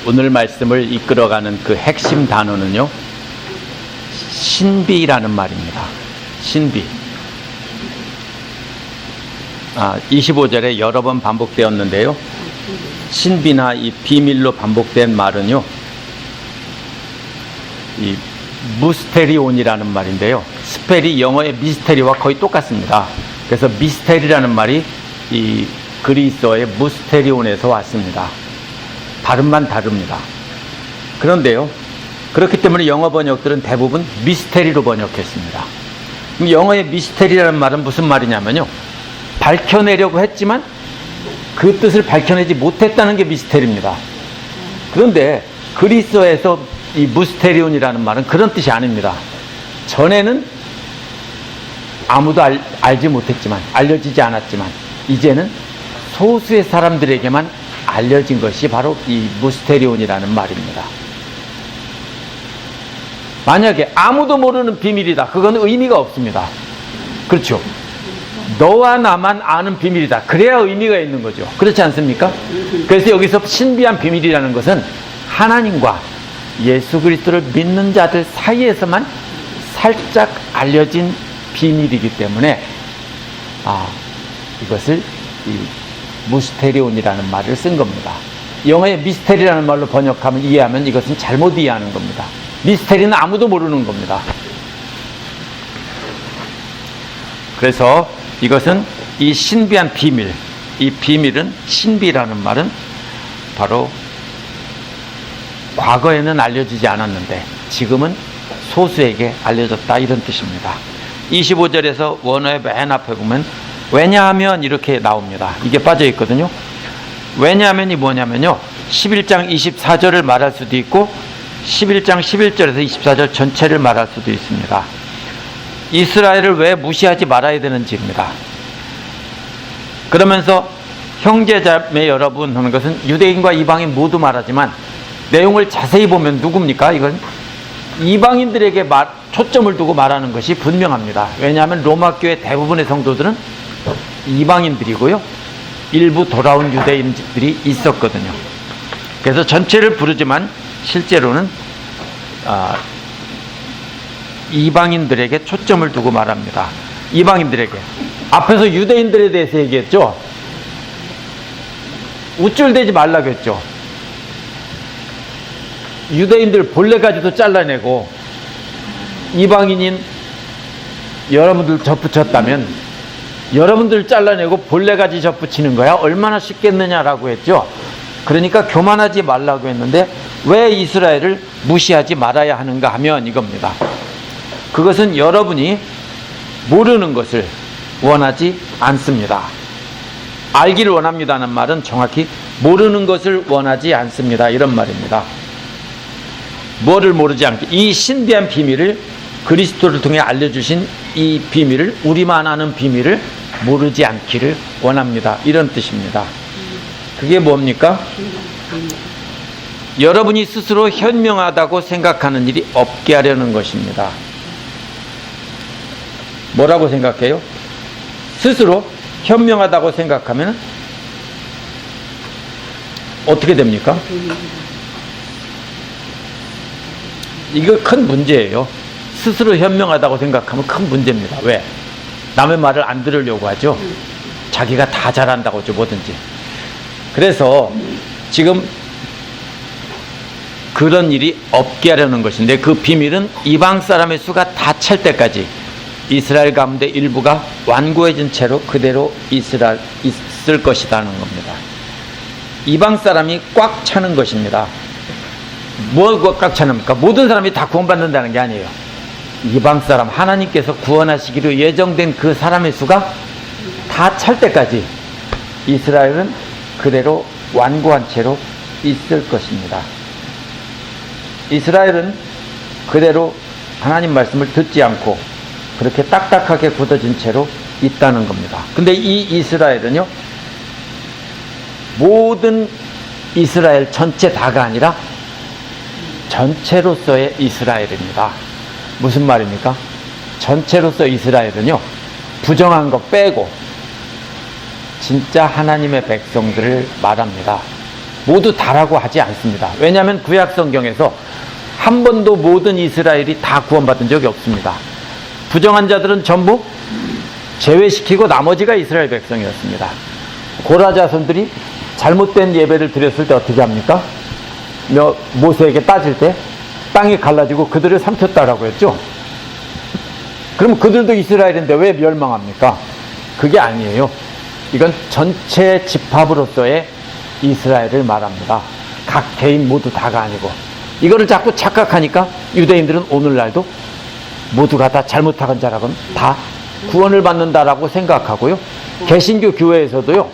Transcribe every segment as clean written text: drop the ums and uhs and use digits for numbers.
오늘 말씀을 이끌어가는 그 핵심 단어는요, 신비라는 말입니다. 신비. 25절에 여러 번 반복되었는데요, 신비나 이 비밀로 반복된 말은요, 이 무스테리온이라는 말인데요, 스펠이 영어의 미스테리와 거의 똑같습니다. 그래서 미스테리라는 말이 이 그리스어의 무스테리온에서 왔습니다. 발음만 다릅니다. 그런데요, 그렇기 때문에 영어 번역들은 대부분 미스테리로 번역했습니다. 그럼 영어의 미스테리라는 말은 무슨 말이냐면요, 밝혀내려고 했지만 그 뜻을 밝혀내지 못했다는 게 미스테리입니다. 그런데 그리스어에서 이 무스테리온이라는 말은 그런 뜻이 아닙니다. 전에는 아무도 알지 못했지만, 알려지지 않았지만, 이제는 소수의 사람들에게만 알려진 것이 바로 이 무스테리온이라는 말입니다. 만약에 아무도 모르는 비밀이다, 그건 의미가 없습니다. 그렇죠? 너와 나만 아는 비밀이다, 그래야 의미가 있는 거죠. 그렇지 않습니까? 그래서 여기서 신비한 비밀이라는 것은 하나님과 예수 그리스도를 믿는 자들 사이에서만 살짝 알려진 비밀이기 때문에 이것을 이 무스테리온이라는 말을 쓴 겁니다. 영어의 미스테리라는 말로 번역하면, 이해하면 이것은 잘못 이해하는 겁니다. 미스테리는 아무도 모르는 겁니다. 그래서 이것은 이 신비한 비밀, 이 비밀은, 신비라는 말은 바로 과거에는 알려지지 않았는데 지금은 소수에게 알려졌다, 이런 뜻입니다. 25절에서 원어의 맨 앞에 보면 왜냐하면 이렇게 나옵니다. 이게 빠져 있거든요. 왜냐하면이 뭐냐면요, 11장 24절을 말할 수도 있고 11장 11절에서 24절 전체를 말할 수도 있습니다. 이스라엘을 왜 무시하지 말아야 되는지입니다. 그러면서 형제자매 여러분 하는 것은 유대인과 이방인 모두 말하지만 내용을 자세히 보면 누굽니까? 이건 이방인들에게 초점을 두고 말하는 것이 분명합니다. 왜냐하면 로마교회 대부분의 성도들은 이방인들이고요, 일부 돌아온 유대인들이 있었거든요. 그래서 전체를 부르지만 실제로는 이방인들에게 초점을 두고 말합니다. 이방인들에게. 앞에서 유대인들에 대해서 얘기했죠. 우쭐대지 말라고 했죠. 유대인들 본래까지도 잘라내고 이방인인 여러분들 접붙였다면 여러분들 잘라내고 본래까지 접붙이는 거야 얼마나 쉽겠느냐라고 했죠. 그러니까 교만하지 말라고 했는데 왜 이스라엘을 무시하지 말아야 하는가 하면 이겁니다. 그것은 여러분이 모르는 것을 원하지 않습니다. 알기를 원합니다는 말은 정확히 모르는 것을 원하지 않습니다, 이런 말입니다. 뭐를 모르지 않게, 이 신비한 비밀을, 그리스도를 통해 알려주신 이 비밀을, 우리만 아는 비밀을 모르지 않기를 원합니다, 이런 뜻입니다. 그게 뭡니까? 여러분이 스스로 현명하다고 생각하는 일이 없게 하려는 것입니다. 뭐라고 생각해요? 스스로 현명하다고 생각하면 어떻게 됩니까? 이거 큰 문제예요. 스스로 현명하다고 생각하면 큰 문제입니다. 왜? 남의 말을 안 들으려고 하죠. 자기가 다 잘한다고 하죠, 뭐든지. 그래서 지금 그런 일이 없게 하려는 것인데, 그 비밀은 이방 사람의 수가 다 찰 때까지 이스라엘 가운데 일부가 완고해진 채로 그대로 있을 것이라는 겁니다. 이방 사람이 꽉 차는 것입니다. 뭐가 꽉 차는입니까? 모든 사람이 다 구원받는다는 게 아니에요. 이방 사람, 하나님께서 구원하시기로 예정된 그 사람의 수가 다 찰 때까지 이스라엘은 그대로 완고한 채로 있을 것입니다. 이스라엘은 그대로 하나님 말씀을 듣지 않고 그렇게 딱딱하게 굳어진 채로 있다는 겁니다. 근데 이 이스라엘은요, 모든 이스라엘 전체 다가 아니라 전체로서의 이스라엘입니다. 무슨 말입니까? 전체로서 이스라엘은요, 부정한 거 빼고 진짜 하나님의 백성들을 말합니다. 모두 다라고 하지 않습니다. 왜냐하면 구약 성경에서 한 번도 모든 이스라엘이 다 구원받은 적이 없습니다. 부정한 자들은 전부 제외시키고 나머지가 이스라엘 백성이었습니다. 고라 자손들이 잘못된 예배를 드렸을 때 어떻게 합니까? 모세에게 따질 때 땅이 갈라지고 그들을 삼켰다라고 했죠. 그럼 그들도 이스라엘인데 왜 멸망합니까? 그게 아니에요. 이건 전체 집합으로서의 이스라엘을 말합니다. 각 개인 모두 다가 아니고. 이거를 자꾸 착각하니까 유대인들은 오늘날도 모두가 다 잘못한 자라고는 다 구원을 받는다라고 생각하고요. 개신교 교회에서도요,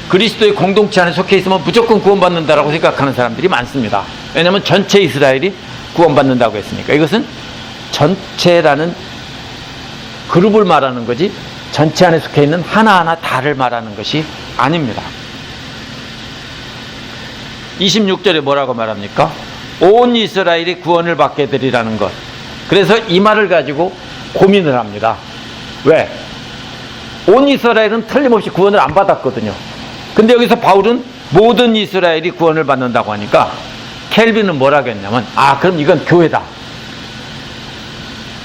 그리스도의 공동체 안에 속해 있으면 무조건 구원받는다라고 생각하는 사람들이 많습니다. 왜냐하면 전체 이스라엘이 구원받는다고 했으니까. 이것은 전체라는 그룹을 말하는 거지 전체 안에 속해 있는 하나하나 다를 말하는 것이 아닙니다. 26절에 뭐라고 말합니까? 온 이스라엘이 구원을 받게 되리라는 것. 그래서 이 말을 가지고 고민을 합니다. 왜? 온 이스라엘은 틀림없이 구원을 안 받았거든요. 근데 여기서 바울은 모든 이스라엘이 구원을 받는다고 하니까 켈빈은 뭐라고 했냐면, 그럼 이건 교회다,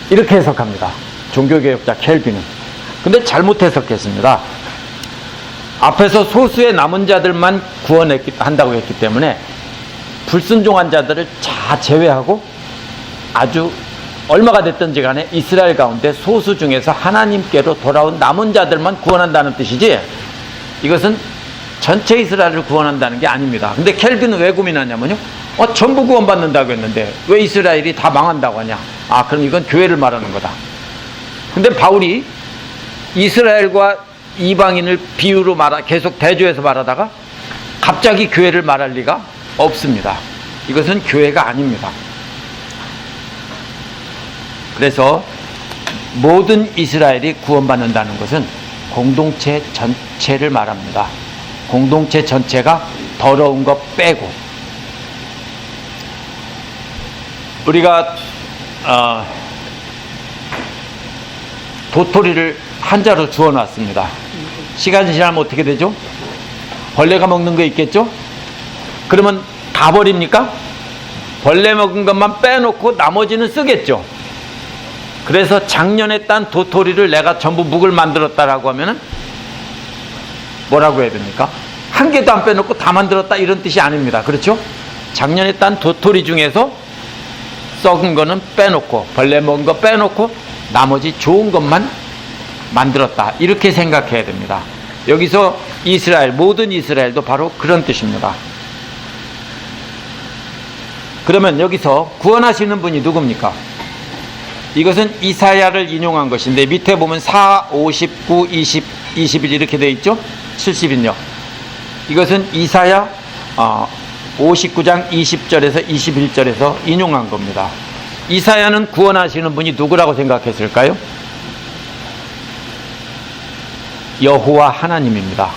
이렇게 해석합니다. 종교개혁자 켈빈은. 근데 잘못 해석했습니다. 앞에서 소수의 남은 자들만 구원한다고 했기 때문에 불순종한 자들을 다 제외하고 아주 얼마가 됐든지 간에 이스라엘 가운데 소수 중에서 하나님께로 돌아온 남은 자들만 구원한다는 뜻이지, 이것은 전체 이스라엘을 구원한다는 게 아닙니다. 근데 켈빈은 왜 고민하냐면요, 전부 구원받는다고 했는데 왜 이스라엘이 다 망한다고 하냐. 그럼 이건 교회를 말하는 거다. 근데 바울이 이스라엘과 이방인을 비유로 계속 대조해서 말하다가 갑자기 교회를 말할 리가 없습니다. 이것은 교회가 아닙니다. 그래서 모든 이스라엘이 구원받는다는 것은 공동체 전체를 말합니다. 공동체 전체가 더러운 것 빼고. 우리가 도토리를 한자로 주워놨습니다. 시간이 지나면 어떻게 되죠? 벌레가 먹는 거 있겠죠? 그러면 다 버립니까? 벌레 먹은 것만 빼놓고 나머지는 쓰겠죠. 그래서 작년에 딴 도토리를 내가 전부 묵을 만들었다라고 하면은 뭐라고 해야 됩니까? 한 개도 안 빼놓고 다 만들었다, 이런 뜻이 아닙니다. 그렇죠? 작년에 딴 도토리 중에서 썩은 거는 빼놓고, 벌레 먹은 거 빼놓고 나머지 좋은 것만 만들었다, 이렇게 생각해야 됩니다. 여기서 이스라엘, 모든 이스라엘도 바로 그런 뜻입니다. 그러면 여기서 구원하시는 분이 누굽니까? 이것은 이사야를 인용한 것인데 밑에 보면 4, 59, 20, 21 이렇게 되어 있죠? 70인요. 이것은 이사야 59장 20절에서 21절에서 인용한 겁니다. 이사야는 구원하시는 분이 누구라고 생각했을까요? 여호와 하나님입니다.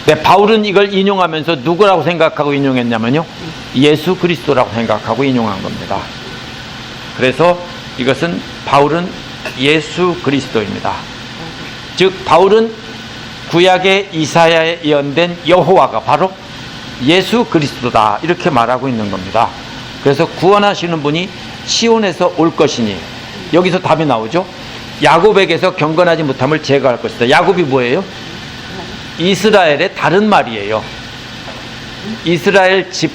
네, 바울은 이걸 인용하면서 누구라고 생각하고 인용했냐면요, 예수 그리스도라고 생각하고 인용한 겁니다. 그래서 이것은 바울은 예수 그리스도입니다. 즉 바울은 구약의 이사야에 예언된 여호와가 바로 예수 그리스도다, 이렇게 말하고 있는 겁니다. 그래서 구원하시는 분이 시온에서 올 것이니, 여기서 답이 나오죠. 야곱에게서 경건하지 못함을 제거할 것이다. 야곱이 뭐예요? 이스라엘의 다른 말이에요. 이스라엘 집,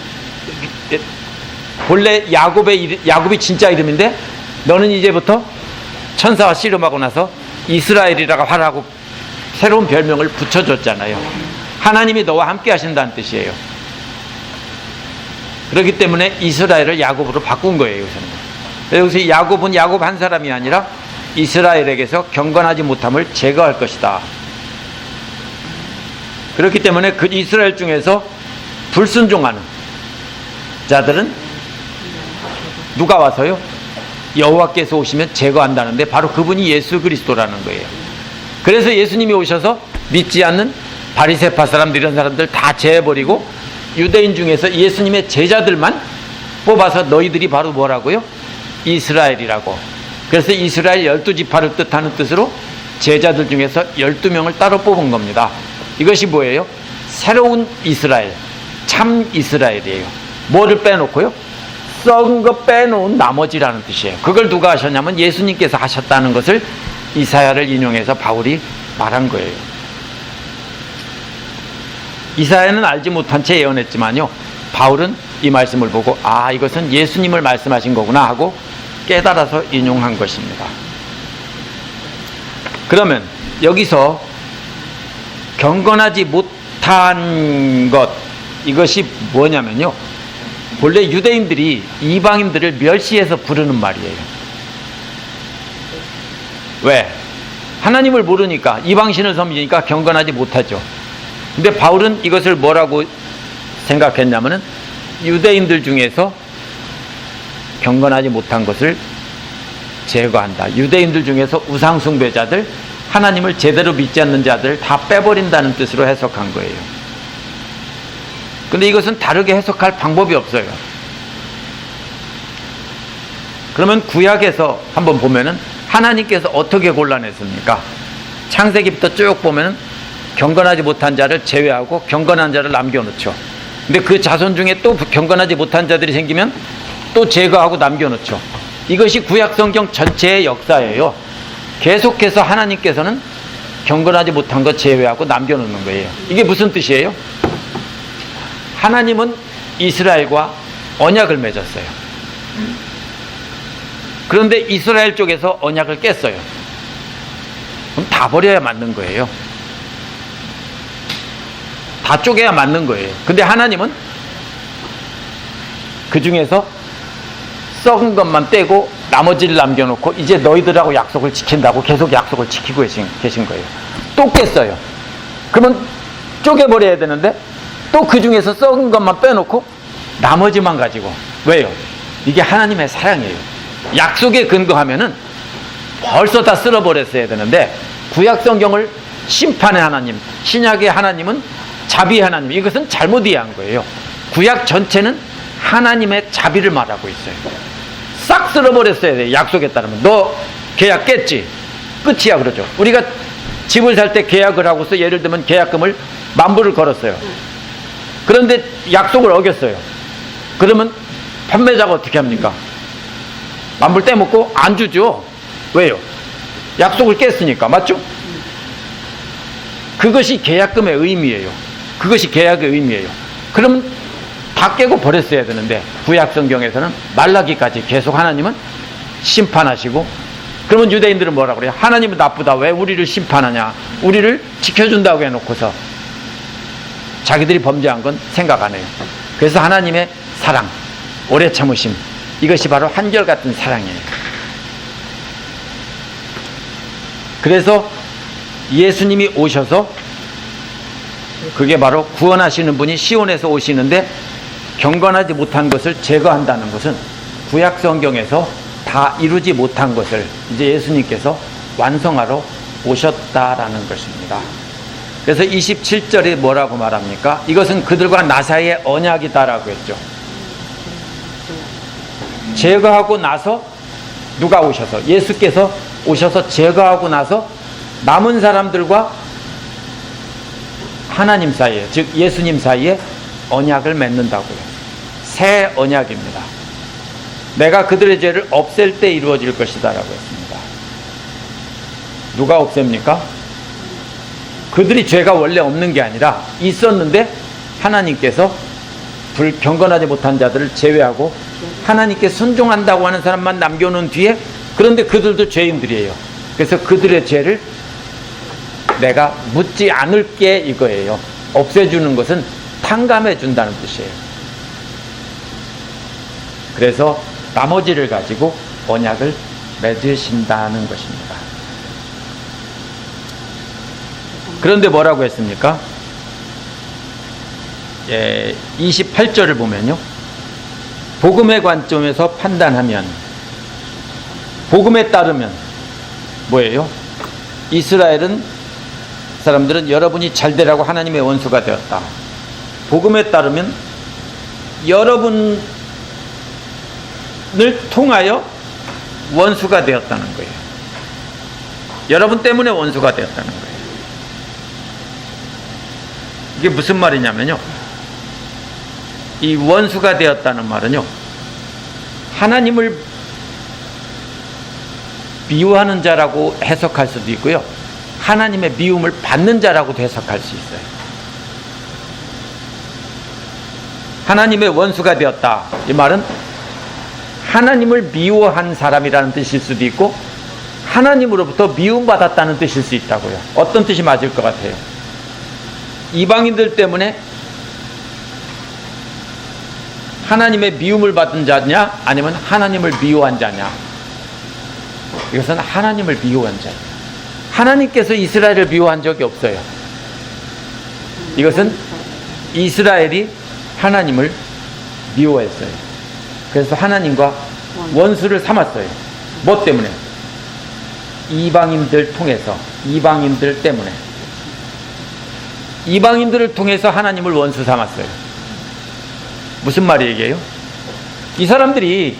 본래 야곱이 진짜 이름인데 너는 이제부터 천사와 씨름하고 나서 이스라엘이라고 하라고 새로운 별명을 붙여줬잖아요. 하나님이 너와 함께 하신다는 뜻이에요. 그렇기 때문에 이스라엘을 야곱으로 바꾼 거예요. 여기서 야곱은 야곱 한 사람이 아니라 이스라엘에게서 경건하지 못함을 제거할 것이다. 그렇기 때문에 그 이스라엘 중에서 불순종하는 자들은 누가 와서요? 여호와께서 오시면 제거한다는데 바로 그분이 예수 그리스도라는 거예요. 그래서 예수님이 오셔서 믿지 않는 바리새파 사람들, 이런 사람들 다 제해버리고 유대인 중에서 예수님의 제자들만 뽑아서 너희들이 바로 뭐라고요? 이스라엘이라고. 그래서 이스라엘 12지파를 뜻하는 뜻으로 제자들 중에서 12명을 따로 뽑은 겁니다. 이것이 뭐예요? 새로운 이스라엘, 참 이스라엘이에요. 뭐를 빼놓고요? 썩은 거 빼놓은 나머지라는 뜻이에요. 그걸 누가 하셨냐면 예수님께서 하셨다는 것을 이사야를 인용해서 바울이 말한 거예요. 이사야는 알지 못한 채 예언했지만요, 바울은 이 말씀을 보고 아, 이것은 예수님을 말씀하신 거구나 하고 깨달아서 인용한 것입니다. 그러면 여기서 경건하지 못한 것, 이것이 뭐냐면요, 본래 유대인들이 이방인들을 멸시해서 부르는 말이에요. 왜? 하나님을 모르니까, 이방신을 섬기니까 경건하지 못하죠. 근데 바울은 이것을 뭐라고 생각했냐면은 유대인들 중에서 경건하지 못한 것을 제거한다. 유대인들 중에서 우상숭배자들, 하나님을 제대로 믿지 않는 자들 다 빼버린다는 뜻으로 해석한 거예요. 근데 이것은 다르게 해석할 방법이 없어요. 그러면 구약에서 한번 보면은 하나님께서 어떻게 골라냈습니까? 창세기부터 쭉 보면은 경건하지 못한 자를 제외하고 경건한 자를 남겨놓죠. 근데 그 자손 중에 또 경건하지 못한 자들이 생기면 또 제거하고 남겨놓죠. 이것이 구약 성경 전체의 역사예요. 계속해서 하나님께서는 경건하지 못한 것 제외하고 남겨놓는 거예요. 이게 무슨 뜻이에요? 하나님은 이스라엘과 언약을 맺었어요. 그런데 이스라엘 쪽에서 언약을 깼어요. 그럼 다 버려야 맞는 거예요. 다 쪼개야 맞는 거예요. 근데 하나님은 그 중에서 썩은 것만 떼고 나머지를 남겨놓고 이제 너희들하고 약속을 지킨다고 계속 약속을 지키고 계신 거예요. 또 깼어요. 그러면 쪼개버려야 되는데 또 그 중에서 썩은 것만 빼놓고 나머지만 가지고. 왜요? 이게 하나님의 사랑이에요. 약속에 근거하면은 벌써 다 쓸어버렸어야 되는데 구약 성경을 심판의 하나님, 신약의 하나님은 자비의 하나님, 이것은 잘못 이해한 거예요. 구약 전체는 하나님의 자비를 말하고 있어요. 싹 쓸어버렸어야 돼요. 약속에 따르면. 너 계약 깼지? 끝이야 그러죠. 우리가 집을 살 때 계약을 하고서 예를 들면 계약금을 10,000불을 걸었어요. 그런데 약속을 어겼어요. 그러면 판매자가 어떻게 합니까? 10,000불 떼먹고 안 주죠. 왜요? 약속을 깼으니까. 맞죠? 그것이 계약금의 의미예요. 그것이 계약의 의미예요. 그러면 다 깨고 버렸어야 되는데 구약 성경에서는 말라기까지 계속 하나님은 심판하시고, 그러면 유대인들은 뭐라 그래요? 하나님은 나쁘다. 왜 우리를 심판하냐? 우리를 지켜준다고 해놓고서 자기들이 범죄한 건 생각 안 해요. 그래서 하나님의 사랑, 오래 참으심, 이것이 바로 한결같은 사랑이에요. 그래서 예수님이 오셔서, 그게 바로 구원하시는 분이 시온에서 오시는데 경건하지 못한 것을 제거한다는 것은 구약 성경에서 다 이루지 못한 것을 이제 예수님께서 완성하러 오셨다라는 것입니다. 그래서 27절에 뭐라고 말합니까? 이것은 그들과 나 사이의 언약이다라고 했죠. 제거하고 나서 누가 오셔서, 예수께서 오셔서 제거하고 나서 남은 사람들과 하나님 사이에, 즉 예수님 사이에 언약을 맺는다고요. 새 언약입니다. 내가 그들의 죄를 없앨 때 이루어질 것이다 라고 했습니다. 누가 없앱니까? 그들이 죄가 원래 없는 게 아니라 있었는데 하나님께서 경건하지 못한 자들을 제외하고 하나님께 순종한다고 하는 사람만 남겨놓은 뒤에, 그런데 그들도 죄인들이에요. 그래서 그들의 죄를 내가 묻지 않을게, 이거예요. 없애주는 것은 탕감해 준다는 뜻이에요. 그래서 나머지를 가지고 언약을 맺으신다는 것입니다. 그런데 뭐라고 했습니까? 28절을 보면요, 복음의 관점에서 판단하면, 복음에 따르면 뭐예요? 이스라엘은, 사람들은 여러분이 잘 되라고 하나님의 원수가 되었다. 복음에 따르면 여러분을 통하여 원수가 되었다는 거예요. 여러분 때문에 원수가 되었다는 거예요. 이게 무슨 말이냐면요, 이 원수가 되었다는 말은요, 하나님을 미워하는 자라고 해석할 수도 있고요, 하나님의 미움을 받는 자라고도 해석할 수 있어요. 하나님의 원수가 되었다, 이 말은 하나님을 미워한 사람이라는 뜻일 수도 있고 하나님으로부터 미움받았다는 뜻일 수 있다고요. 어떤 뜻이 맞을 것 같아요? 이방인들 때문에 하나님의 미움을 받은 자냐, 아니면 하나님을 미워한 자냐? 이것은 하나님을 미워한 자예요. 하나님께서 이스라엘을 미워한 적이 없어요. 이것은 이스라엘이 하나님을 미워했어요. 그래서 하나님과 원수를 삼았어요. 뭐 때문에? 이방인들 통해서, 이방인들 때문에. 이방인들을 통해서 하나님을 원수 삼았어요. 무슨 말이에요? 이 사람들이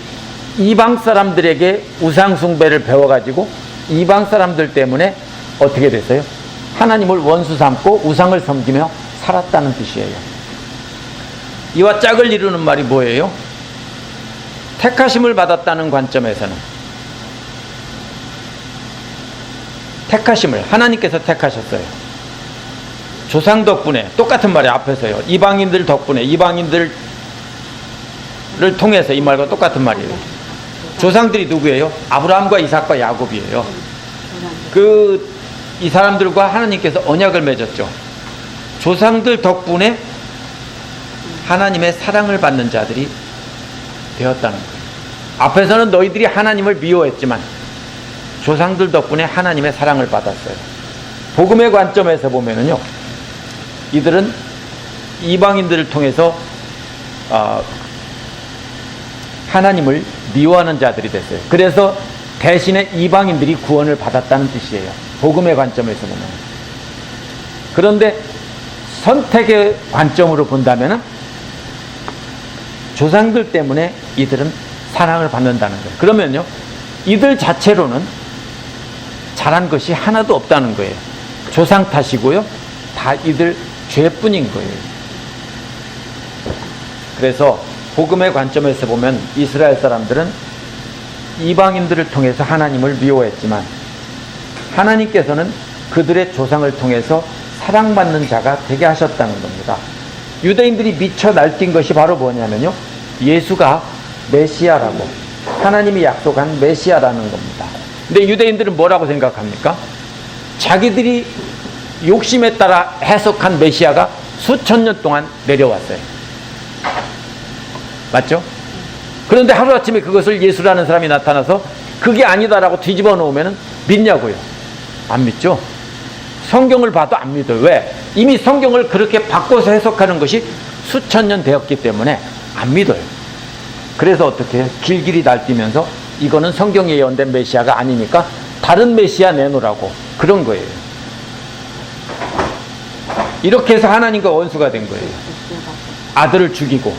이방 사람들에게 우상 숭배를 배워가지고 이방 사람들 때문에 어떻게 됐어요? 하나님을 원수 삼고 우상을 섬기며 살았다는 뜻이에요. 이와 짝을 이루는 말이 뭐예요? 택하심을 받았다는 관점에서는, 택하심을 하나님께서 택하셨어요. 조상 덕분에, 똑같은 말이 앞에서요, 이방인들 덕분에, 이방인들을 통해서, 이 말과 똑같은 말이에요. 조상들이 누구예요? 아브라함과 이삭과 야곱이에요. 이 사람들과 하나님께서 언약을 맺었죠. 조상들 덕분에 하나님의 사랑을 받는 자들이 되었다는 거예요. 앞에서는 너희들이 하나님을 미워했지만 조상들 덕분에 하나님의 사랑을 받았어요. 복음의 관점에서 보면은요, 이들은 이방인들을 통해서 하나님을 미워하는 자들이 됐어요. 그래서 대신에 이방인들이 구원을 받았다는 뜻이에요. 복음의 관점에서 보면. 그런데 선택의 관점으로 본다면 조상들 때문에 이들은 사랑을 받는다는 거예요. 그러면요, 이들 자체로는 잘한 것이 하나도 없다는 거예요. 조상 탓이고요, 다 이들 죄뿐인 거예요. 그래서 복음의 관점에서 보면 이스라엘 사람들은 이방인들을 통해서 하나님을 미워했지만 하나님께서는 그들의 조상을 통해서 사랑받는 자가 되게 하셨다는 겁니다. 유대인들이 미쳐 날뛴 것이 바로 뭐냐면요, 예수가 메시아라고, 하나님이 약속한 메시아라는 겁니다. 근데 유대인들은 뭐라고 생각합니까? 자기들이 욕심에 따라 해석한 메시아가 수천 년 동안 내려왔어요. 맞죠? 그런데 하루아침에 그것을 예수라는 사람이 나타나서 그게 아니다라고 뒤집어 놓으면 믿냐고요? 안 믿죠? 성경을 봐도 안 믿어요. 왜? 이미 성경을 그렇게 바꿔서 해석하는 것이 수천 년 되었기 때문에 안 믿어요. 그래서 어떻게 해요? 길길이 날뛰면서 이거는 성경에 예언된 메시아가 아니니까 다른 메시아 내놓으라고, 그런 거예요. 이렇게 해서 하나님과 원수가 된 거예요. 아들을 죽이고.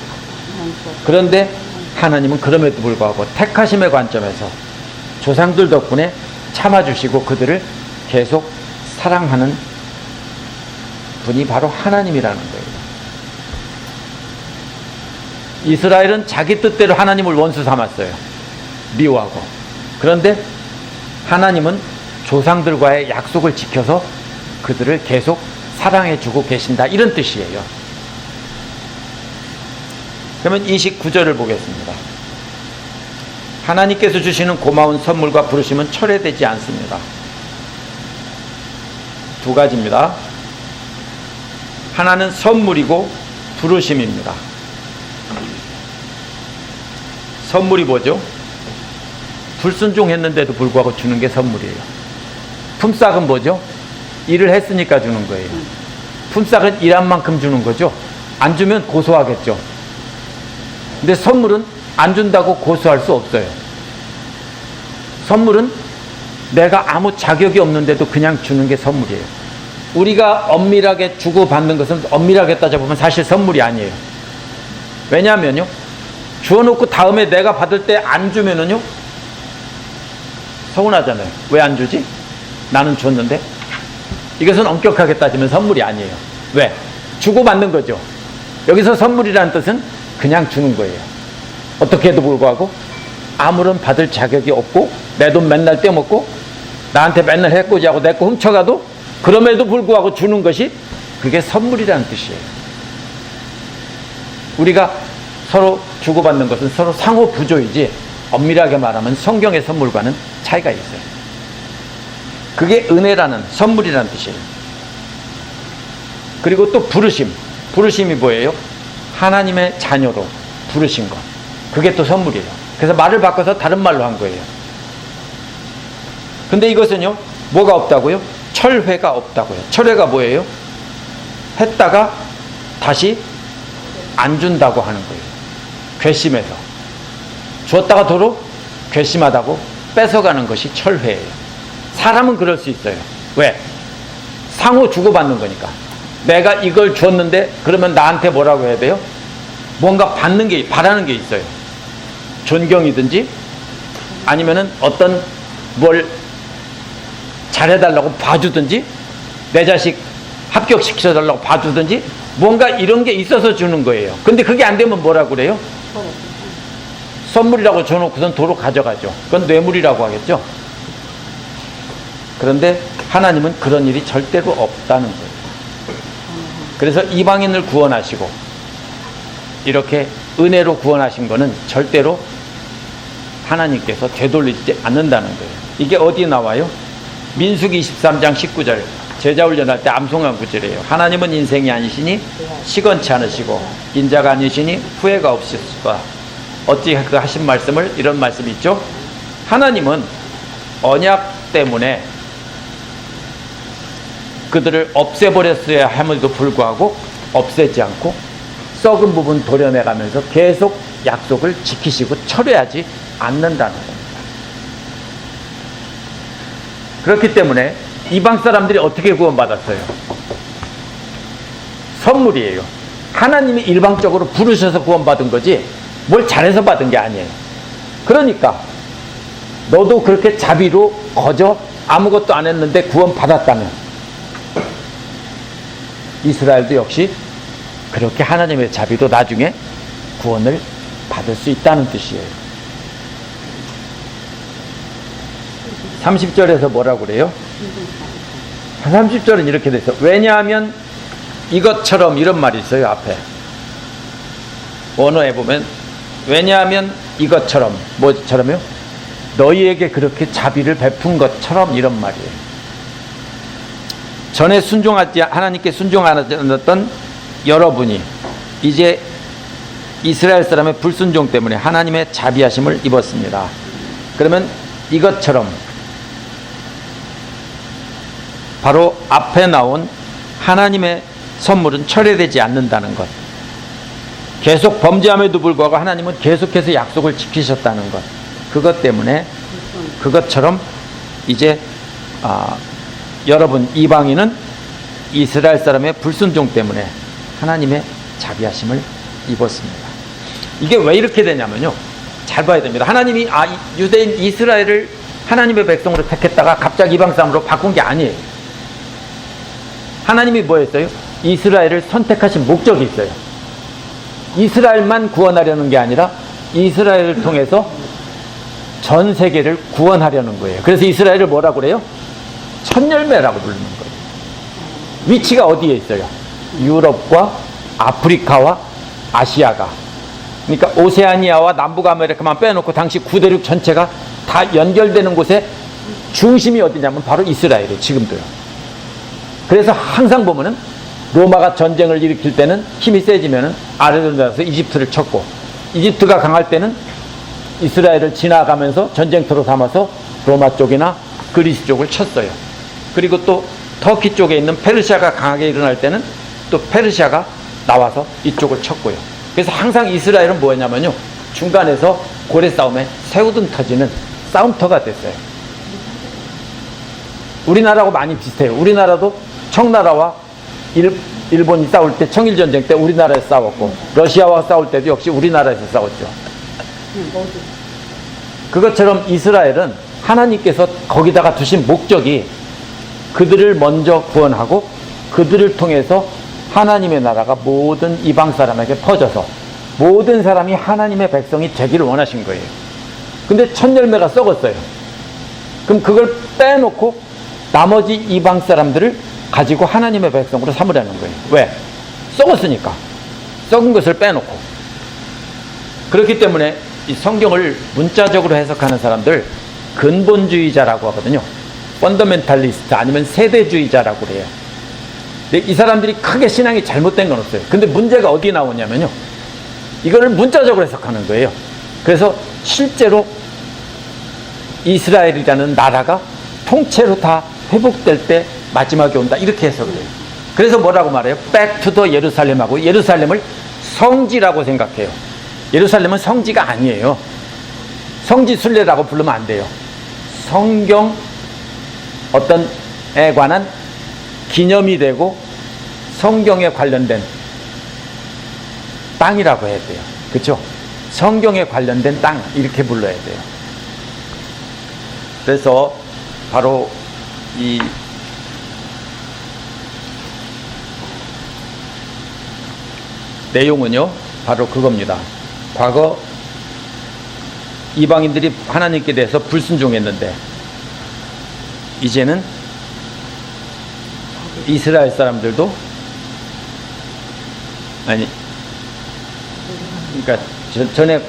그런데 하나님은 그럼에도 불구하고 택하심의 관점에서 조상들 덕분에 참아주시고 그들을 계속 사랑하는 분이 바로 하나님이라는 거예요. 이스라엘은 자기 뜻대로 하나님을 원수 삼았어요. 미워하고. 그런데 하나님은 조상들과의 약속을 지켜서 그들을 계속 사랑해주고 계신다, 이런 뜻이에요. 그러면 29절을 보겠습니다. 하나님께서 주시는 고마운 선물과 부르심은 철회되지 않습니다. 두 가지입니다. 하나는 선물이고 부르심입니다. 선물이 뭐죠? 불순종했는데도 불구하고 주는 게 선물이에요. 품삯은 뭐죠? 일을 했으니까 주는 거예요. 품삯은 일한 만큼 주는 거죠. 안 주면 고소하겠죠. 근데 선물은 안 준다고 고소할 수 없어요. 선물은 내가 아무 자격이 없는데도 그냥 주는 게 선물이에요. 우리가 엄밀하게 주고받는 것은 엄밀하게 따져보면 사실 선물이 아니에요. 왜냐하면요, 주어놓고 다음에 내가 받을 때 안 주면은요, 서운하잖아요. 왜 안 주지? 나는 줬는데. 이것은 엄격하게 따지면 선물이 아니에요. 왜? 주고받는 거죠. 여기서 선물이라는 뜻은 그냥 주는 거예요. 어떻게 해도 불구하고 아무런 받을 자격이 없고 내 돈 맨날 떼먹고 나한테 맨날 해코지하고 내 거 훔쳐가도 그럼에도 불구하고 주는 것이 그게 선물이라는 뜻이에요. 우리가 서로 주고받는 것은 서로 상호 부조이지 엄밀하게 말하면 성경의 선물과는 차이가 있어요. 그게 은혜라는 선물이라는 뜻이에요. 그리고 또 부르심이 뭐예요? 하나님의 자녀로 부르신 것. 그게 또 선물이에요. 그래서 말을 바꿔서 다른 말로 한 거예요. 근데 이것은요, 뭐가 없다고요? 철회가 없다고요. 철회가 뭐예요? 했다가 다시 안 준다고 하는 거예요. 괘씸해서. 줬다가 도로 괘씸하다고 뺏어가는 것이 철회예요. 사람은 그럴 수 있어요. 왜? 상호 주고받는 거니까. 내가 이걸 줬는데 그러면 나한테 뭐라고 해야 돼요? 뭔가 바라는 게 있어요. 존경이든지 아니면은 어떤 뭘 잘해달라고 봐주든지 내 자식 합격시켜달라고 봐주든지 뭔가 이런 게 있어서 주는 거예요. 근데 그게 안 되면 뭐라고 그래요? 선물이라고 줘놓고선 도로 가져가죠. 그건 뇌물이라고 하겠죠. 그런데 하나님은 그런 일이 절대로 없다는 거예요. 그래서 이방인을 구원하시고 이렇게 은혜로 구원하신 거는 절대로 하나님께서 되돌리지 않는다는 거예요. 이게 어디에 나와요? 민수기 23장 19절 제자훈련할 때 암송한 구절이에요. 하나님은 인생이 아니시니 시건치 않으시고 인자가 아니시니 후회가 없으시다. 어찌 그 하신 말씀을 이런 말씀이 있죠. 하나님은 언약 때문에 그들을 없애버렸어야 함에도 불구하고 없애지 않고 썩은 부분 도려내가면서 계속 약속을 지키시고 철회하지 않는다는 겁니다. 그렇기 때문에 이방 사람들이 어떻게 구원받았어요? 선물이에요. 하나님이 일방적으로 부르셔서 구원받은 거지 뭘 잘해서 받은 게 아니에요. 그러니까 너도 그렇게 자비로 거저 아무것도 안 했는데 구원받았다면 이스라엘도 역시 그렇게 하나님의 자비로 나중에 구원을 받을 수 있다는 뜻이에요. 30절에서 뭐라고 그래요? 30절은 이렇게 돼 있어요. 왜냐하면 이것처럼 이런 말이 있어요. 앞에 원어에 보면 왜냐하면 이것처럼 뭐처럼요? 너희에게 그렇게 자비를 베푼 것처럼 이런 말이에요. 전에 하나님께 순종하지 않았던 여러분이 이제 이스라엘 사람의 불순종 때문에 하나님의 자비하심을 입었습니다. 그러면 이것처럼 바로 앞에 나온 하나님의 선물은 철회되지 않는다는 것. 계속 범죄함에도 불구하고 하나님은 계속해서 약속을 지키셨다는 것. 그것 때문에 그것처럼 이제 여러분 이방인은 이스라엘 사람의 불순종 때문에 하나님의 자비하심을 입었습니다. 이게 왜 이렇게 되냐면요. 잘 봐야 됩니다. 하나님이 유대인 이스라엘을 하나님의 백성으로 택했다가 갑자기 이방 사람으로 바꾼 게 아니에요. 하나님이 뭐였어요? 이스라엘을 선택하신 목적이 있어요. 이스라엘만 구원하려는 게 아니라 이스라엘을 통해서 전 세계를 구원하려는 거예요. 그래서 이스라엘을 뭐라고 그래요? 첫열매라고 부르는 거예요. 위치가 어디에 있어요? 유럽과 아프리카와 아시아가. 그러니까 오세아니아와 남북 아메리카만 빼놓고 당시 구대륙 전체가 다 연결되는 곳에 중심이 어디냐면 바로 이스라엘이에요. 지금도요. 그래서 항상 보면은 로마가 전쟁을 일으킬 때는 힘이 세지면은 아래로 내려서 이집트를 쳤고 이집트가 강할 때는 이스라엘을 지나가면서 전쟁터로 삼아서 로마 쪽이나 그리스 쪽을 쳤어요. 그리고 또 터키 쪽에 있는 페르시아가 강하게 일어날 때는 또 페르시아가 나와서 이쪽을 쳤고요. 그래서 항상 이스라엘은 뭐였냐면요. 중간에서 고래 싸움에 새우등 터지는 싸움터가 됐어요. 우리나라하고 많이 비슷해요. 우리나라도 청나라와 일본이 싸울 때 청일전쟁 때 우리나라에서 싸웠고 러시아와 싸울 때도 역시 우리나라에서 싸웠죠. 그것처럼 이스라엘은 하나님께서 거기다가 두신 목적이 그들을 먼저 구원하고 그들을 통해서 하나님의 나라가 모든 이방 사람에게 퍼져서 모든 사람이 하나님의 백성이 되기를 원하신 거예요. 근데 첫 열매가 썩었어요. 그럼 그걸 빼놓고 나머지 이방 사람들을 가지고 하나님의 백성으로 삼으려는 거예요. 왜? 썩었으니까. 썩은 것을 빼놓고. 그렇기 때문에 이 성경을 문자적으로 해석하는 사람들 근본주의자라고 하거든요. 펀더멘탈리스트 아니면 세대주의자라고 그래요. 근데 이 사람들이 크게 신앙이 잘못된 건 없어요. 근데 문제가 어디 나오냐면요, 이거를 문자적으로 해석하는 거예요. 그래서 실제로 이스라엘이라는 나라가 통째로 다 회복될 때 마지막에 온다, 이렇게 해석을 해요. 그래서 뭐라고 말해요? Back to the 예루살렘하고, 예루살렘을 성지라고 생각해요. 예루살렘은 성지가 아니에요. 성지 순례라고 부르면 안 돼요. 성경 어떤 에 관한 기념이 되고 성경에 관련된 땅이라고 해야 돼요. 그렇죠? 성경에 관련된 땅, 이렇게 불러야 돼요. 그래서 바로 이 내용은요, 바로 그겁니다. 과거 이방인들이 하나님께 대해서 불순종했는데 이제는 이스라엘 사람들도, 아니, 그러니까 전에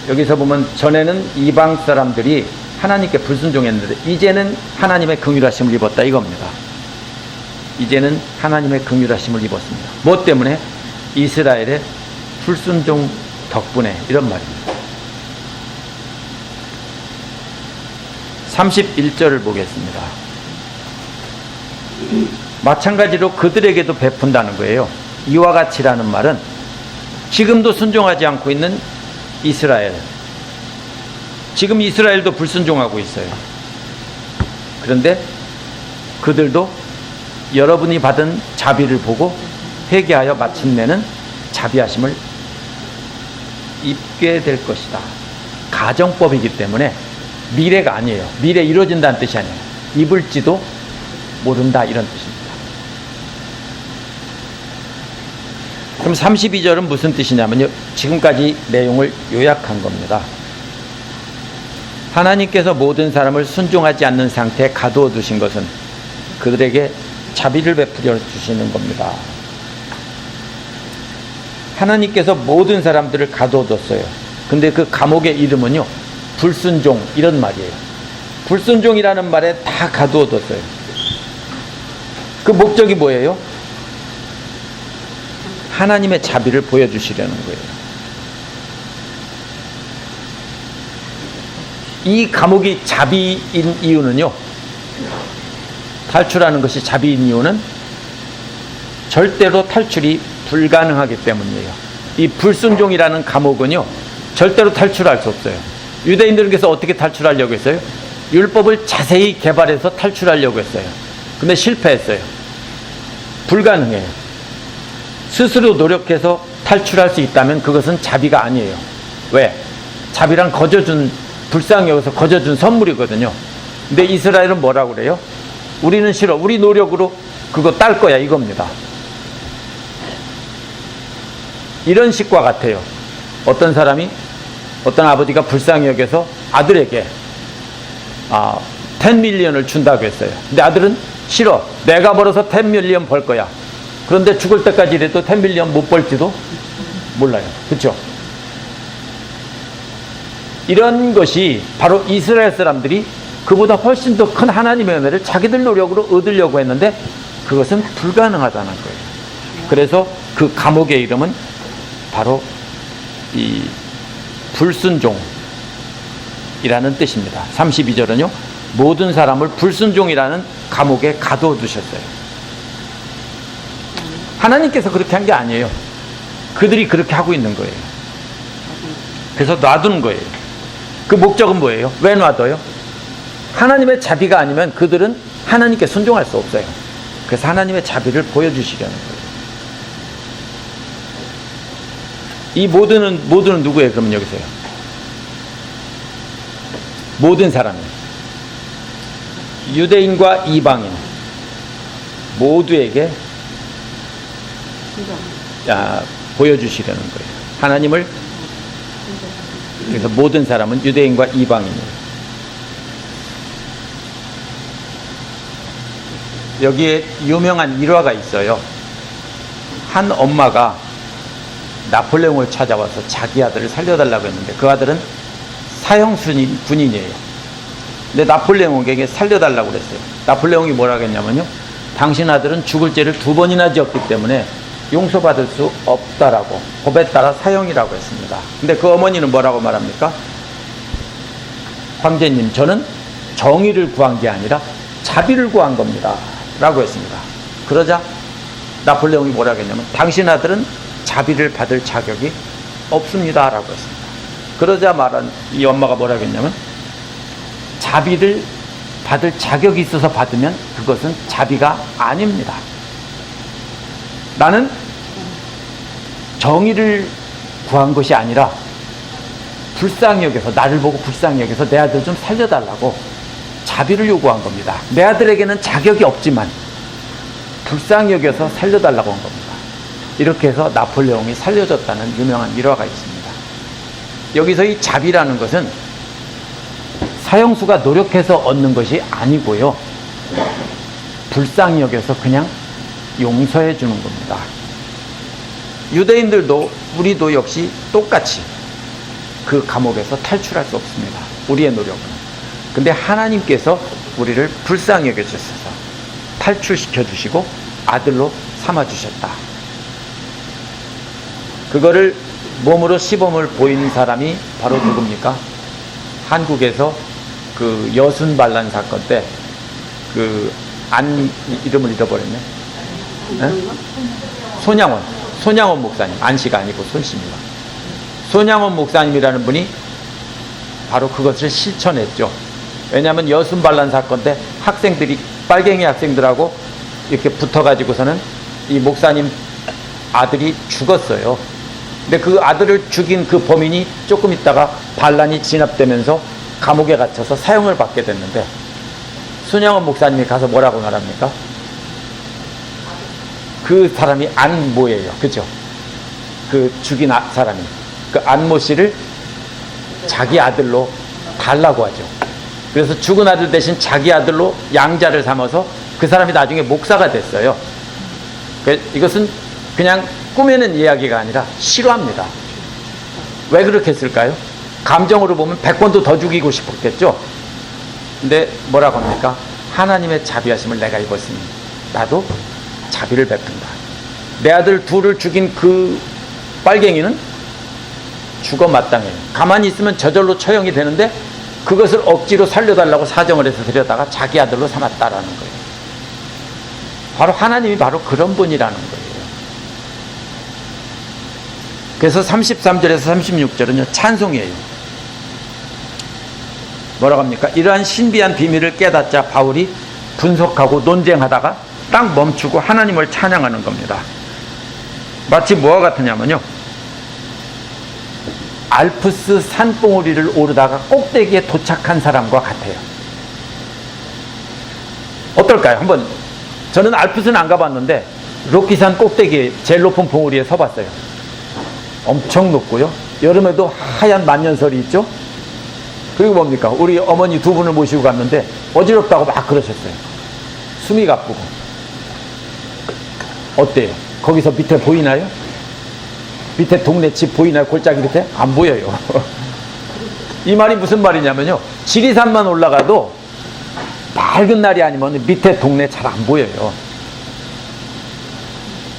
여기서 보면 전에는 이방 사람들이 하나님께 불순종했는데 이제는 하나님의 긍휼하심을 입었다, 이겁니다. 이제는 하나님의 긍휼하심을 입었습니다. 뭐 때문에? 이스라엘의 불순종 덕분에, 이런 말입니다. 31절을 보겠습니다. 마찬가지로 그들에게도 베푼다는 거예요. 이와 같이라는 말은 지금도 순종하지 않고 있는 이스라엘, 지금 이스라엘도 불순종하고 있어요. 그런데 그들도 여러분이 받은 자비를 보고 회개하여 마침내는 자비하심을 입게 될 것이다. 가정법이기 때문에 미래가 아니에요. 미래 이루어진다는 뜻이 아니에요. 입을지도 모른다, 이런 뜻입니다. 그럼 32절은 무슨 뜻이냐면요, 지금까지 내용을 요약한 겁니다. 하나님께서 모든 사람을 순종하지 않는 상태에 가두어 두신 것은 그들에게 자비를 베풀어 주시는 겁니다. 하나님께서 모든 사람들을 가두어 뒀어요. 근데 그 감옥의 이름은요, 불순종, 이런 말이에요. 불순종이라는 말에 다 가두어 뒀어요. 그 목적이 뭐예요? 하나님의 자비를 보여주시려는 거예요. 이 감옥이 자비인 이유는요, 탈출하는 것이 자비인 이유는 절대로 탈출이 불가능하기 때문이에요. 이 불순종이라는 감옥은요, 절대로 탈출할 수 없어요. 유대인들께서 어떻게 탈출하려고 했어요? 율법을 자세히 개발해서 탈출하려고 했어요. 근데 실패했어요. 불가능해요. 스스로 노력해서 탈출할 수 있다면 그것은 자비가 아니에요. 왜? 자비란 불쌍히 여기서 거저준 선물이거든요. 근데 이스라엘은 뭐라고 그래요? 우리는 싫어. 우리 노력으로 그거 딸 거야, 이겁니다. 이런 식과 같아요. 어떤 사람이, 어떤 아버지가 불쌍히 여겨서 아들에게 10밀리언을 준다고 했어요. 근데 아들은 싫어. 내가 벌어서 10밀리언 벌 거야. 그런데 죽을 때까지 이래도 10밀리언 못 벌지도 몰라요. 그렇죠? 이런 것이 바로 이스라엘 사람들이 그보다 훨씬 더 큰 하나님의 은혜를 자기들 노력으로 얻으려고 했는데 그것은 불가능하다는 거예요. 그래서 그 감옥의 이름은 바로 이 불순종이라는 뜻입니다. 32절은요, 모든 사람을 불순종이라는 감옥에 가두어 두셨어요. 하나님께서 그렇게 한 게 아니에요. 그들이 그렇게 하고 있는 거예요. 그래서 놔두는 거예요. 그 목적은 뭐예요? 왜 놔둬요? 하나님의 자비가 아니면 그들은 하나님께 순종할 수 없어요. 그래서 하나님의 자비를 보여주시려는 거예요. 이 모두는 누구예요? 그러면 여기서요. 모든 사람이, 유대인과 이방인 모두에게 보여주시려는 거예요. 하나님을. 그래서 모든 사람은 유대인과 이방인이에요. 여기에 유명한 일화가 있어요. 한 엄마가 나폴레옹을 찾아와서 자기 아들을 살려달라고 했는데 그 아들은 사형순인 군인이에요. 근데 나폴레옹에게 살려달라고 그랬어요. 나폴레옹이 뭐라고 했냐면요, 당신 아들은 죽을 죄를 2번이나 지었기 때문에 용서받을 수 없다라고, 법에 따라 사형이라고 했습니다. 근데 그 어머니는 뭐라고 말합니까? 황제님, 저는 정의를 구한 게 아니라 자비를 구한 겁니다 라고 했습니다. 그러자 나폴레옹이 뭐라고 했냐면, 당신 아들은 자비를 받을 자격이 없습니다 라고 했습니다. 그러자 말한 이 엄마가 뭐라고 했냐면, 자비를 받을 자격이 있어서 받으면 그것은 자비가 아닙니다. 나는 정의를 구한 것이 아니라 불쌍히 여겨서, 나를 보고 불쌍히 여겨서 내 아들 좀 살려달라고 자비를 요구한 겁니다. 내 아들에게는 자격이 없지만 불쌍히 여겨서 살려달라고 한 겁니다. 이렇게 해서 나폴레옹이 살려줬다는 유명한 일화가 있습니다. 여기서 이 자비라는 것은 사형수가 노력해서 얻는 것이 아니고요, 불쌍히 여겨서 그냥 용서해 주는 겁니다. 유대인들도, 우리도 역시 똑같이 그 감옥에서 탈출할 수 없습니다. 우리의 노력은. 근데 하나님께서 우리를 불쌍히 여겨 주셔서 탈출시켜 주시고 아들로 삼아 주셨다. 그거를 몸으로 시범을 보이는 사람이 바로 누굽니까? 한국에서 그 여순 반란 사건 때 그 이름을 잃어버렸네. 손양원 목사님, 안씨가 아니고 손씨입니다. 손양원 목사님이라는 분이 바로 그것을 실천했죠. 왜냐하면 여순 반란 사건 때 학생들이, 빨갱이 학생들하고 이렇게 붙어가지고서는 이 목사님 아들이 죽었어요. 근데 그 아들을 죽인 그 범인이 조금 있다가 반란이 진압되면서 감옥에 갇혀서 사형을 받게 됐는데, 손양원 목사님이 가서 뭐라고 말합니까? 그 사람이 안모예요. 그죠? 그 죽인 사람이. 그 안모 씨를 자기 아들로 달라고 하죠. 그래서 죽은 아들 대신 자기 아들로 양자를 삼아서 그 사람이 나중에 목사가 됐어요. 이것은 그냥 꾸며낸 이야기가 아니라 실화입니다. 왜 그렇게 했을까요? 감정으로 보면 100번도 더 죽이고 싶었겠죠? 근데 뭐라고 합니까? 하나님의 자비하심을 내가 입었으니 나도 자비를 베푼다. 내 아들 둘을 죽인 그 빨갱이는 죽어 마땅해요. 가만히 있으면 저절로 처형이 되는데 그것을 억지로 살려달라고 사정을 해서 데려다가 자기 아들로 삼았다라는 거예요. 바로 하나님이 바로 그런 분이라는 거예요. 그래서 33절에서 36절은요, 찬송이에요. 뭐라고 합니까? 이러한 신비한 비밀을 깨닫자 바울이 분석하고 논쟁하다가 딱 멈추고 하나님을 찬양하는 겁니다. 마치 뭐와 같으냐면요, 알프스 산봉우리를 오르다가 꼭대기에 도착한 사람과 같아요. 어떨까요? 한번, 저는 알프스는 안 가봤는데 로키산 꼭대기에 제일 높은 봉우리에 서봤어요. 엄청 높고요, 여름에도 하얀 만년설이 있죠. 그리고 뭡니까? 우리 어머니 두 분을 모시고 갔는데 어지럽다고 막 그러셨어요. 숨이 가쁘고. 어때요? 거기서 밑에 보이나요? 밑에 동네 집 보이나요? 골짜기 밑에? 안 보여요. 이 말이 무슨 말이냐면요, 지리산만 올라가도 밝은 날이 아니면 밑에 동네 잘 안 보여요.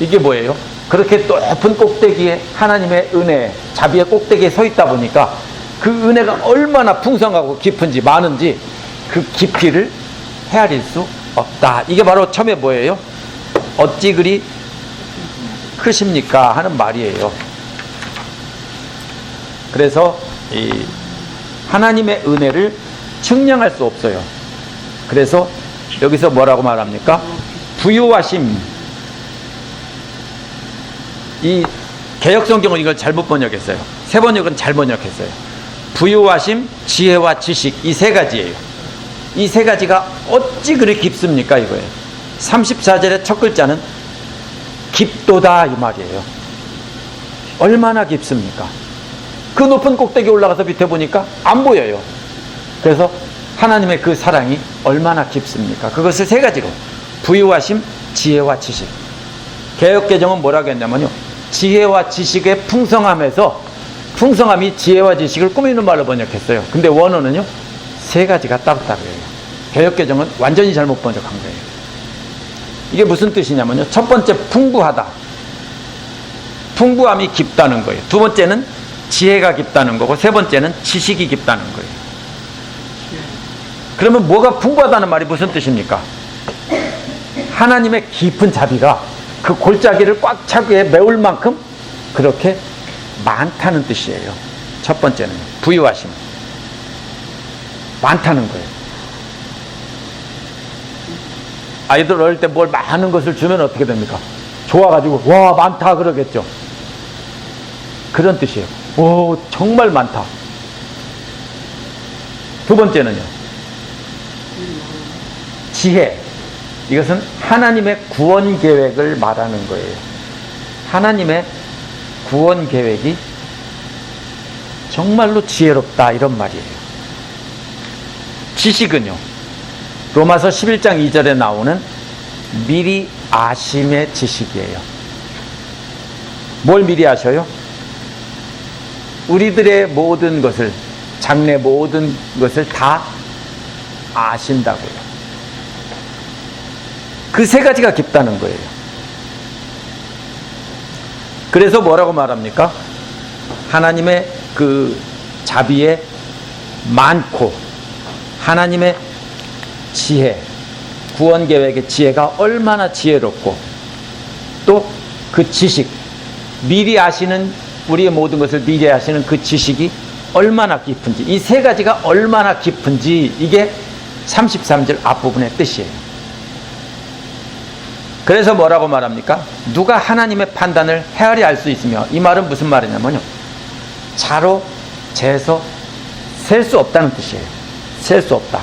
이게 뭐예요? 그렇게 높은 꼭대기에 하나님의 은혜, 자비의 꼭대기에 서 있다 보니까 그 은혜가 얼마나 풍성하고 깊은지, 많은지 그 깊이를 헤아릴 수 없다. 이게 바로 처음에 뭐예요? 어찌 그리 크십니까? 하는 말이에요. 그래서 이 하나님의 은혜를 측량할 수 없어요. 그래서 여기서 뭐라고 말합니까? 부유하심. 이 개역성경은 이걸 잘못 번역했어요. 새 번역은 잘 번역했어요. 부유하심, 지혜와 지식, 이 세 가지예요. 이 세 가지가 어찌 그리 깊습니까? 이거예요. 34절의 첫 글자는 깊도다 이 말이에요. 얼마나 깊습니까? 그 높은 꼭대기 올라가서 밑에 보니까 안 보여요. 그래서 하나님의 그 사랑이 얼마나 깊습니까? 그것을 세 가지로: 부유하심, 지혜와 지식. 개역개정은 뭐라고 했냐면요, 지혜와 지식의 풍성함에서, 풍성함이 지혜와 지식을 꾸미는 말로 번역했어요. 근데 원어는요, 세 가지가 따로따로예요. 개역개정은 완전히 잘못 번역한 거예요. 이게 무슨 뜻이냐면요, 첫 번째 풍부하다, 풍부함이 깊다는 거예요. 두 번째는 지혜가 깊다는 거고, 세 번째는 지식이 깊다는 거예요. 그러면 뭐가 풍부하다는 말이 무슨 뜻입니까? 하나님의 깊은 자비가 그 골짜기를 꽉 차게 메울 만큼 그렇게 많다는 뜻이에요. 첫 번째는 부유하심, 많다는 거예요. 아이들 어릴 때 뭘 많은 것을 주면 어떻게 됩니까? 좋아가지고 와 많다 그러겠죠. 그런 뜻이에요. 오 정말 많다. 두 번째는요, 지혜. 이것은 하나님의 구원 계획을 말하는 거예요. 하나님의 구원 계획이 정말로 지혜롭다, 이런 말이에요. 지식은요, 로마서 11장 2절에 나오는 미리 아심의 지식이에요. 뭘 미리 아셔요? 우리들의 모든 것을, 장래 모든 것을 다 아신다고요. 그 세 가지가 깊다는 거예요. 그래서 뭐라고 말합니까? 하나님의 그 자비에 많고, 하나님의 지혜, 구원 계획의 지혜가 얼마나 지혜롭고, 또 그 지식, 미리 아시는, 우리의 모든 것을 미리 아시는 그 지식이 얼마나 깊은지, 이 세 가지가 얼마나 깊은지, 이게 33절 앞부분의 뜻이에요. 그래서 뭐라고 말합니까? 누가 하나님의 판단을 헤아려 알 수 있으며, 이 말은 무슨 말이냐면요, 자로 재서 셀 수 없다는 뜻이에요. 셀 수 없다.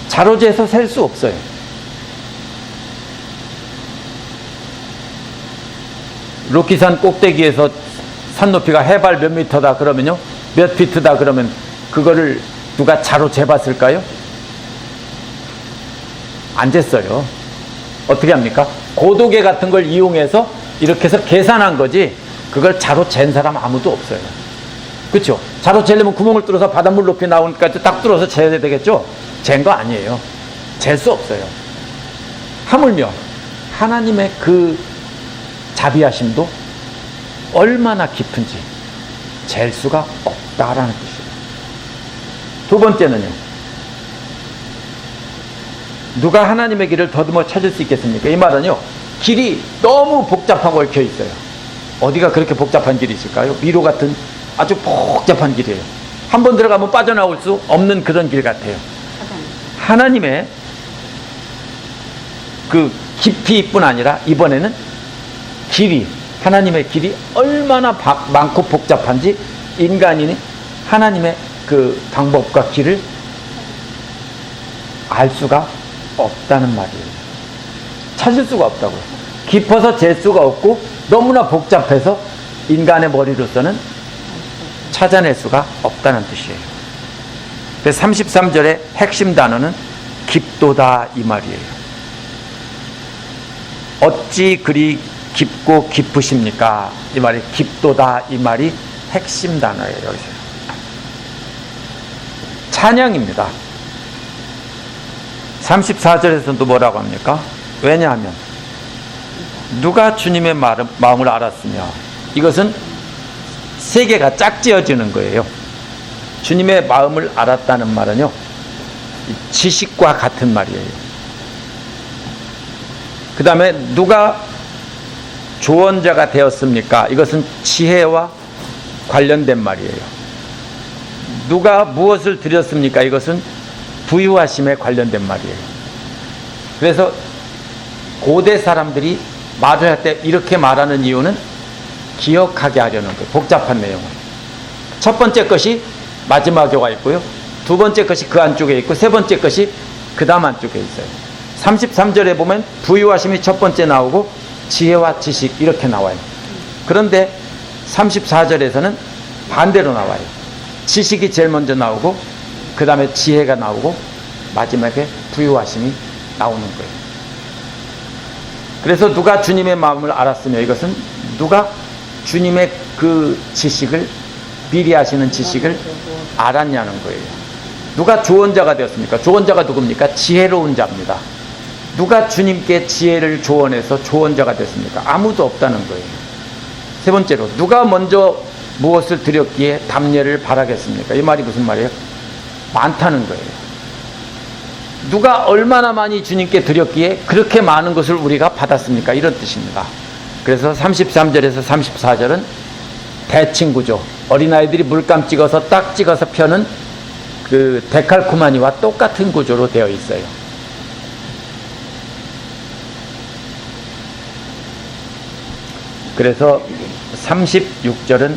자로 재서 셀 수 없어요. 로키산 꼭대기에서 산 높이가 해발 몇 미터다 그러면요, 몇 피트다 그러면 그거를 누가 자로 재봤을까요? 안 쟀어요. 어떻게 합니까? 고도계 같은 걸 이용해서 이렇게 해서 계산한 거지, 그걸 자로 잰 사람 아무도 없어요. 그렇죠? 자로 재려면 구멍을 뚫어서 바닷물 높이 나오니까 딱 뚫어서 재야 되겠죠? 잰 거 아니에요. 잴 수 없어요. 하물며 하나님의 그 자비하심도 얼마나 깊은지 잴 수가 없다라는 뜻이에요. 두 번째는요, 누가 하나님의 길을 더듬어 찾을 수 있겠습니까? 이 말은요, 길이 너무 복잡하고 얽혀 있어요. 어디가 그렇게 복잡한 길이 있을까요? 미로 같은 아주 복잡한 길이에요. 한번 들어가면 빠져나올 수 없는 그런 길 같아요. 하나님의 그 깊이뿐 아니라 이번에는 길이, 하나님의 길이 얼마나 많고 복잡한지 인간이 하나님의 그 방법과 길을 알 수가 없다는 말이에요. 찾을 수가 없다고요. 깊어서 잴 수가 없고 너무나 복잡해서 인간의 머리로서는 찾아낼 수가 없다는 뜻이에요. 그래서 33절의 핵심 단어는 깊도다, 이 말이에요. 어찌 그리 깊고 깊으십니까? 이 말이 깊도다, 이 말이 핵심 단어예요. 여기서 찬양입니다. 34절에서도 뭐라고 합니까? 왜냐하면 누가 주님의 마음을 알았으며, 이것은 세계가 짝지어지는 거예요. 주님의 마음을 알았다는 말은요, 지식과 같은 말이에요. 그 다음에 누가 조언자가 되었습니까? 이것은 지혜와 관련된 말이에요. 누가 무엇을 드렸습니까? 이것은 부유하심에 관련된 말이에요. 그래서 고대 사람들이 말을 할 때 이렇게 말하는 이유는 기억하게 하려는 거예요. 복잡한 내용을. 첫 번째 것이 마지막에 와 있고요, 두 번째 것이 그 안쪽에 있고, 세 번째 것이 그 다음 안쪽에 있어요. 33절에 보면 부유하심이 첫 번째 나오고 지혜와 지식 이렇게 나와요. 그런데 34절에서는 반대로 나와요. 지식이 제일 먼저 나오고 그 다음에 지혜가 나오고 마지막에 부유하심이 나오는 거예요. 그래서 누가 주님의 마음을 알았으며, 이것은 누가 주님의 그 지식을, 미리 하시는 지식을 알았냐는 거예요. 누가 조언자가 되었습니까? 조언자가 누굽니까? 지혜로운 자입니다. 누가 주님께 지혜를 조언해서 조언자가 됐습니까? 아무도 없다는 거예요. 세 번째로, 누가 먼저 무엇을 드렸기에 답례를 바라겠습니까? 이 말이 무슨 말이에요? 많다는 거예요. 누가 얼마나 많이 주님께 드렸기에 그렇게 많은 것을 우리가 받았습니까? 이런 뜻입니다. 그래서 33절에서 34절은 대칭구조, 어린아이들이 물감 찍어서 딱 찍어서 펴는 그 데칼코마니와 똑같은 구조로 되어 있어요. 그래서 36절은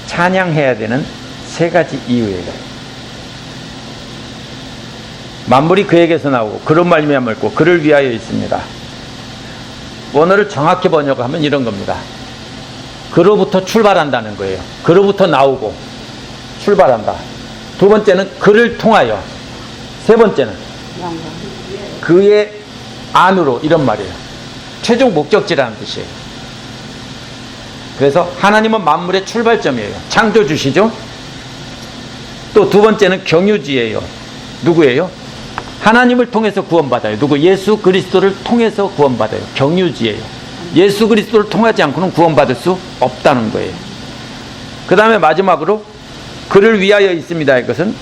찬양해야 되는 세 가지 이유예요. 만물이 그에게서 나오고 그로 말미암아 있고 그를 위하여 있습니다. 원어를 정확히 번역하면 이런 겁니다. 그로부터 출발한다는 거예요. 그로부터 나오고 출발한다. 두 번째는 그를 통하여, 세 번째는 그의 안으로, 이런 말이에요. 최종 목적지라는 뜻이에요. 그래서 하나님은 만물의 출발점이에요. 창조주시죠. 또 두 번째는 경유지예요. 누구예요? 하나님을 통해서 구원받아요. 누구? 예수 그리스도를 통해서 구원받아요. 경유지예요. 예수 그리스도를 통하지 않고는 구원받을 수 없다는 거예요. 그 다음에 마지막으로 그를 위하여 있습니다. 이것은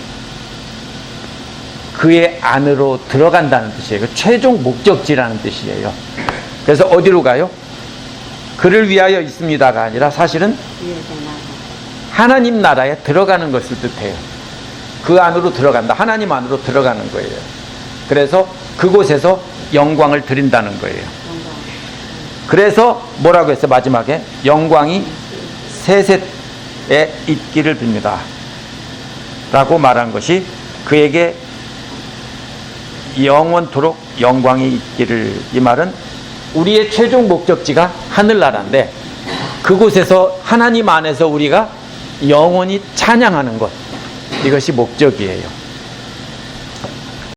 그의 안으로 들어간다는 뜻이에요. 최종 목적지라는 뜻이에요. 그래서 어디로 가요? 그를 위하여 있습니다가 아니라 사실은 하나님 나라에 들어가는 것을 뜻해요. 그 안으로 들어간다. 하나님 안으로 들어가는 거예요. 그래서 그곳에서 영광을 드린다는 거예요. 그래서 뭐라고 했어요? 마지막에 영광이 세세에 있기를 빕니다 라고 말한 것이, 그에게 영원토록 영광이 있기를, 이 말은 우리의 최종 목적지가 하늘나라인데 그곳에서 하나님 안에서 우리가 영원히 찬양하는 것, 이것이 목적이에요.